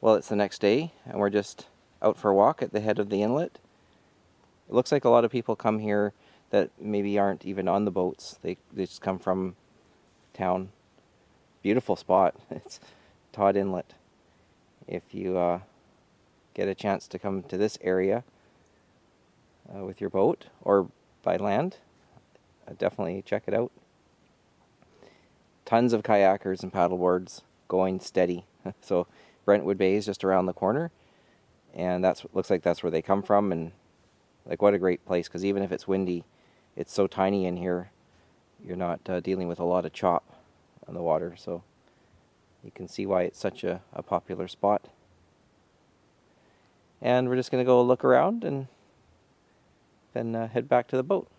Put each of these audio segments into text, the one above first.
Well, it's the next day, and we're just out for a walk at the head of the inlet. It looks like a lot of people come here that maybe aren't even on the boats. They just come from town. Beautiful spot. It's Todd Inlet. If you get a chance to come to this area with your boat or by land, definitely check it out. Tons of kayakers and paddleboards going steady. So Brentwood Bay is just around the corner, and looks like that's where they come from. And like, what a great place, because even if it's windy, it's so tiny in here, you're not dealing with a lot of chop on the water, so you can see why it's such a popular spot. And we're just going to go look around and then head back to the boat.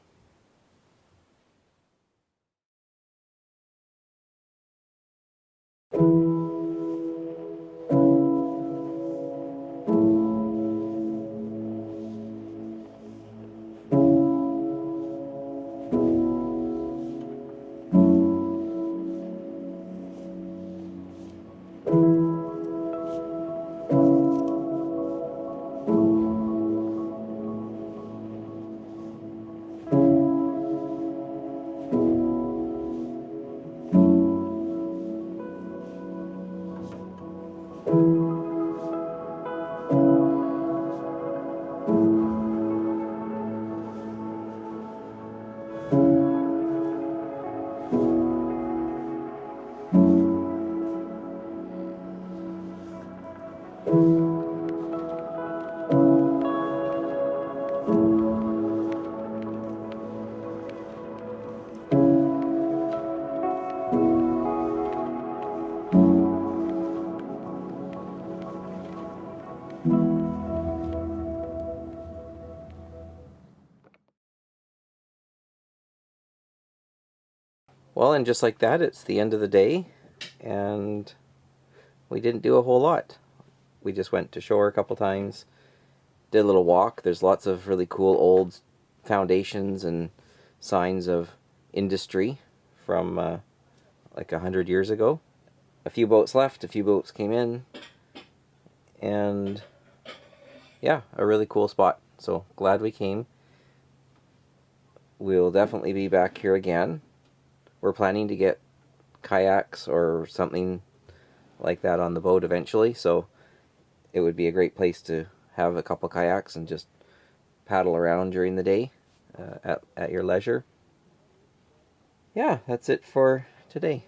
Well, and just like that, it's the end of the day, and we didn't do a whole lot. We just went to shore a couple times, did a little walk. There's lots of really cool old foundations and signs of industry from like 100 years ago. A few boats left, a few boats came in, and yeah, a really cool spot. So glad we came. We'll definitely be back here again. We're planning to get kayaks or something like that on the boat eventually, so it would be a great place to have a couple kayaks and just paddle around during the day at your leisure. Yeah, that's it for today.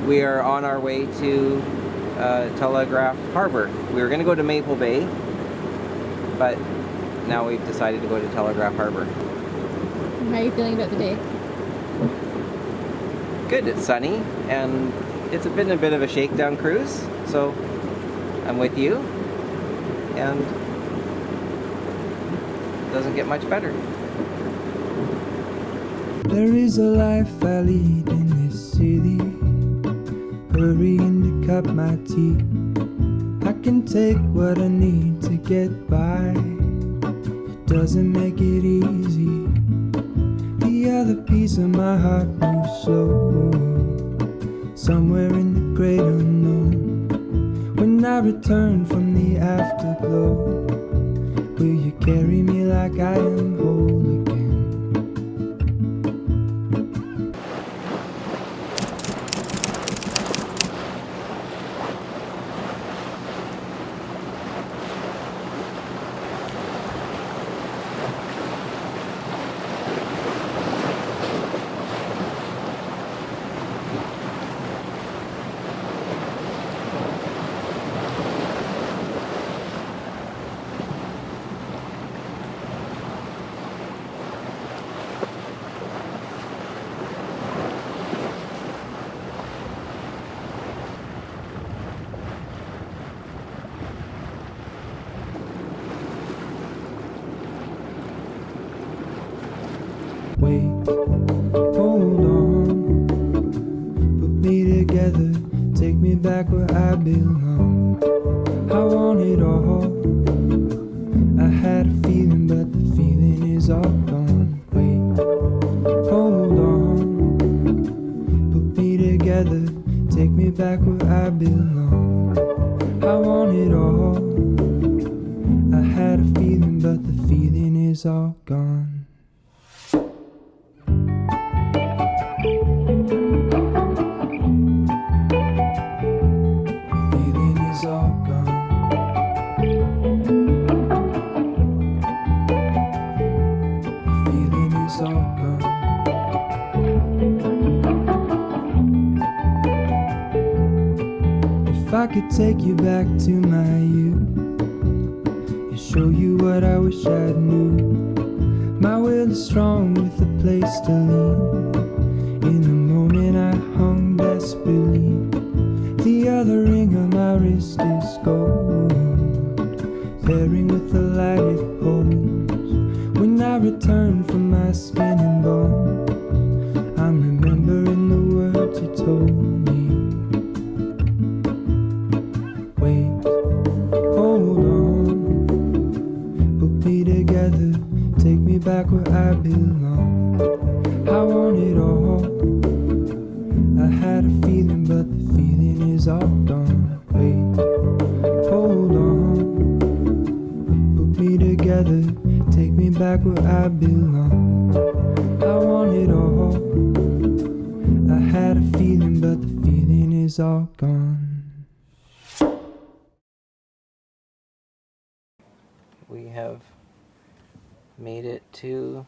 We are on our way to Telegraph Harbor. We were going to go to Maple Bay, but now we've decided to go to Telegraph Harbor. How are you feeling about the day? Good, it's sunny, and it's been a bit of a shakedown cruise, so I'm with you, and it doesn't get much better. There is a life I lead in this city, hurrying to cut my teeth. I can take what I need to get by, it doesn't make it easy. The other piece of my heart moves slow, somewhere in the great unknown. When I return from the afterglow, will you carry me like I am whole again? Wait, hold on, put me together, take me back where I belong. I want it all. I had a feeling, but the feeling is all gone. Wait, hold on, put me together, take me back where I belong. I want it all. I had a feeling, but the feeling is all gone. The feeling is all gone. The feeling is all gone. If I could take you back to my youth and show you what I wish I knew. My will is strong with a place to lean. In the moment I hung desperately. The other ring on my wrist is gold, pairing with the light it holds. When I return from my skin and bones, I'm remembering the words you told me. Wait, hold on, put me together, take me back where I belong. I want it all. I had a feeling, but the feeling is all gone. Wait, hold on, put me together, take me back where I belong. I want it all. I had a feeling, but the feeling is all gone. We have made it to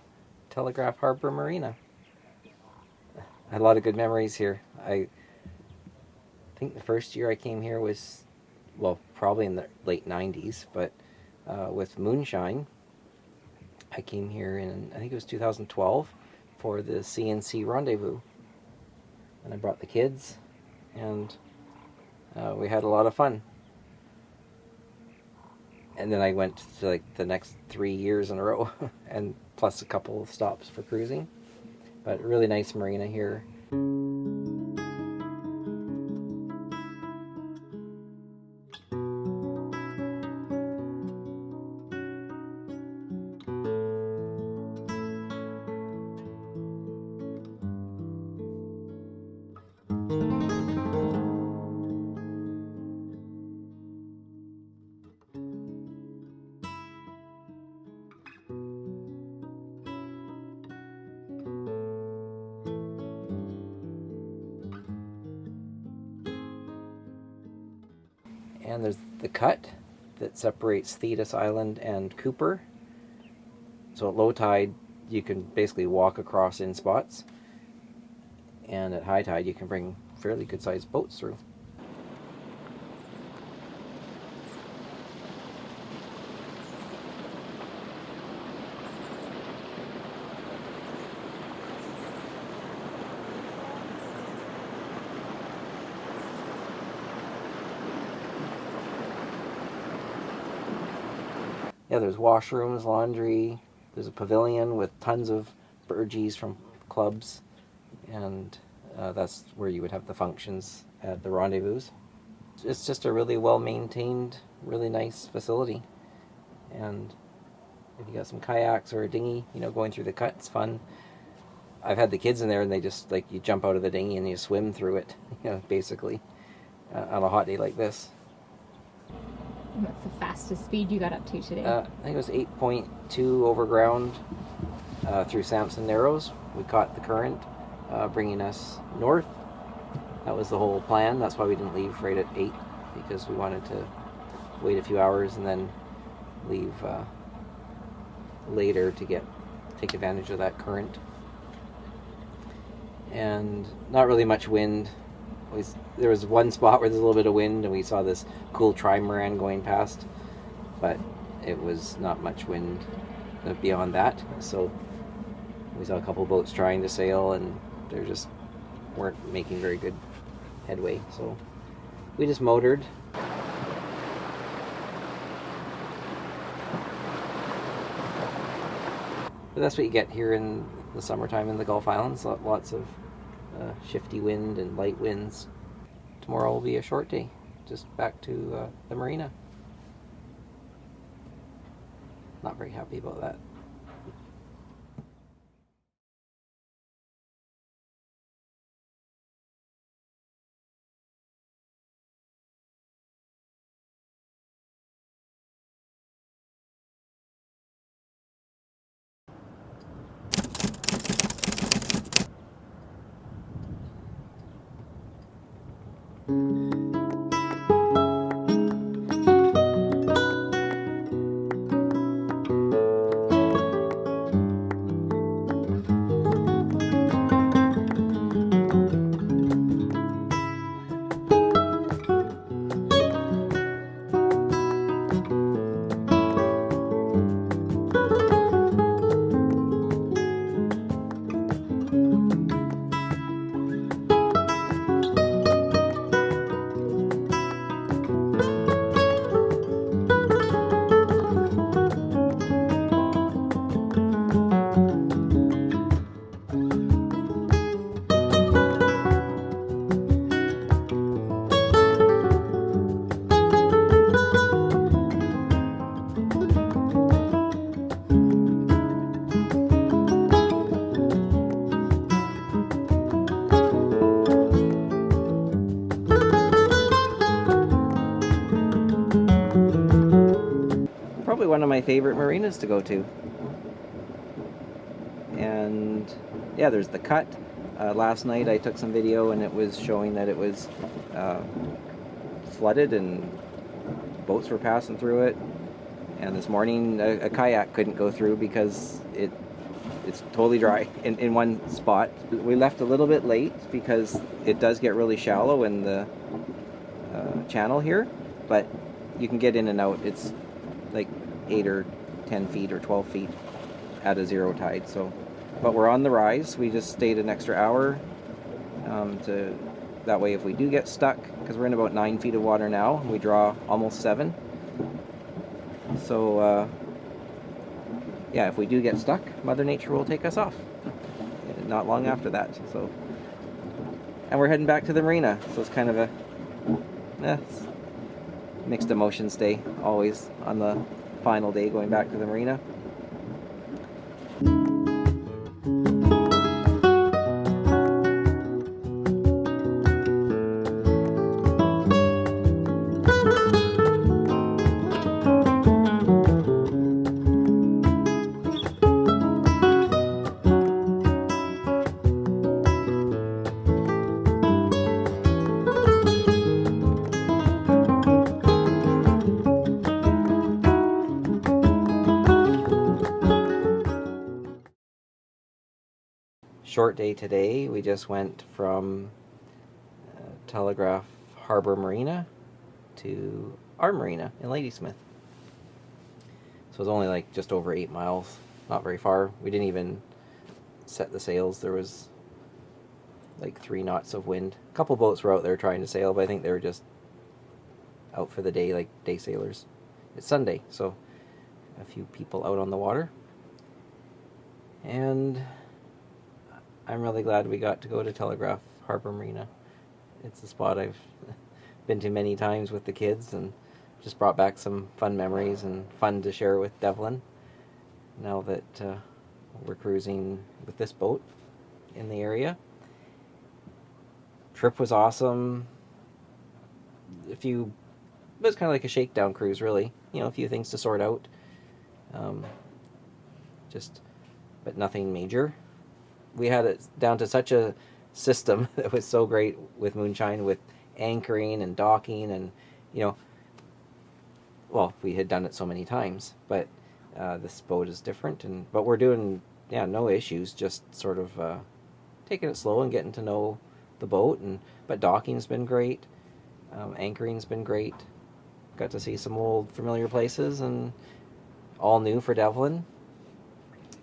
Telegraph Harbor Marina. A lot of good memories here. I think the first year I came here was, well, probably in the late 90s, but with Moonshine, I came here in, I think it was 2012, for the CNC rendezvous. And I brought the kids, and we had a lot of fun. And then I went to like the next 3 years in a row, and plus a couple of stops for cruising. But really nice marina here. And there's the cut that separates Thetis Island and Cooper. So at low tide, you can basically walk across in spots. And at high tide, you can bring fairly good-sized boats through. Yeah, there's washrooms, laundry, there's a pavilion with tons of burgees from clubs, and that's where you would have the functions at the rendezvous. It's just a really well-maintained, really nice facility. And if you got some kayaks or a dinghy, going through the cut, it's fun. I've had the kids in there, and they just, you jump out of the dinghy and you swim through it, basically, on a hot day like this. What's the fastest speed you got up to today? I think it was 8.2 over ground through Sampson Narrows. We caught the current, bringing us north. That was the whole plan. That's why we didn't leave right at 8, because we wanted to wait a few hours and then leave later to take advantage of that current. And not really much wind. There was one spot where there's a little bit of wind, and we saw this cool trimaran going past, but it was not much wind beyond that. So we saw a couple boats trying to sail, and they just weren't making very good headway. So we just motored. But that's what you get here in the summertime in the Gulf Islands. Lots of shifty wind and light winds. Tomorrow will be a short day, just back to the marina. Not very happy about that. Probably one of my favorite marinas to go to. And yeah, there's the cut. Last night I took some video and it was showing that it was flooded and boats were passing through it. And this morning a kayak couldn't go through because it's totally dry in one spot. We left a little bit late because it does get really shallow in the channel here, but you can get in and out. It's like 8 or 10 feet or 12 feet at a zero tide. So, but we're on the rise. We just stayed an extra hour to that way if we do get stuck, because we're in about 9 feet of water now, we draw almost 7. So yeah, if we do get stuck, Mother Nature will take us off not long after that. So, and we're heading back to the marina, so it's kind of a mixed emotions day always on the final day going back to the marina. Short day today. We just went from Telegraph Harbor Marina to our marina in Ladysmith. So it was only like just over 8 miles, not very far. We didn't even set the sails. There was like 3 knots of wind. A couple boats were out there trying to sail, but I think they were just out for the day, like day sailors. It's Sunday, so a few people out on the water. And I'm really glad we got to go to Telegraph Harbor Marina. It's a spot I've been to many times with the kids and just brought back some fun memories and fun to share with Devlin now that we're cruising with this boat in the area. Trip was awesome. It was kind of like a shakedown cruise, really. You know, a few things to sort out. But nothing major. We had it down to such a system that was so great with moonshine, with anchoring and docking, and well, we had done it so many times, but this boat is different, but we're doing no issues, just sort of taking it slow and getting to know the boat, but docking's been great, anchoring's been great. Got to see some old familiar places and all new for Devlin.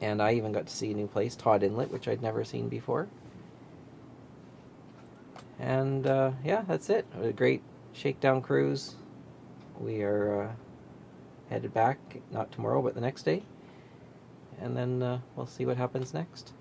And I even got to see a new place, Todd Inlet, which I'd never seen before. And yeah, that's it. A great shakedown cruise. We are headed back, not tomorrow, but the next day. And then we'll see what happens next.